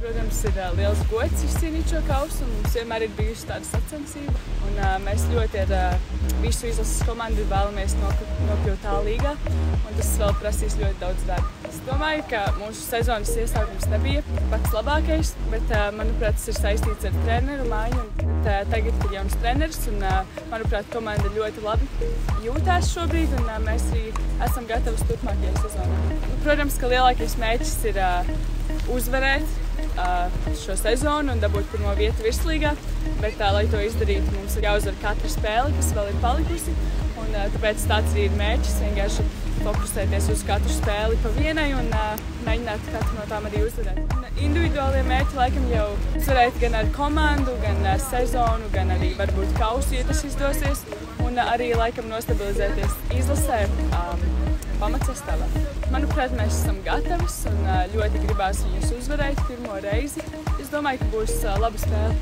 Protams, ir liels gods izcīnīt šo kausu, un mums vienmēr ir bijusi tāda sacensība. Un mēs ļoti ar visu izlases komandu vēlamies nokļūt tā līgā, un tas vēl prasīs ļoti daudz darba. Es domāju, ka mūsu sezonas iesākums nebija pats labākais, bet, manuprāt, tas ir saistīts ar treneru maiņu. Tagad ir jauns treneris, un, manuprāt, komanda ļoti labi jūtās šobrīd, un mēs arī esam gatavi turpmākajai sezonai. Protams, ka lielākais mērķis ir uzvarēt šo sezonu un dabūt pirmo vietu virslīgā, bet, lai to izdarītu, mums ir jāuzvar katra spēle, kas vēl ir palikusi, un tāpēc tāds arī ir mērķis, vienkārši fokusēties uz katru spēli pa vienai un mēģināt katru no tām arī uzvarēt. Individuālie mērķi laikam jau uzvarēt gan ar komandu, gan sezonu, gan arī varbūt kausu, ja tas izdosies, un arī laikam nostabilizēties izlasē pamatsastāvā. Manuprāt, mēs esam gatavs un ļoti gribās viņus uzvarēt pirmo reizi. Es domāju, ka būs laba spēle.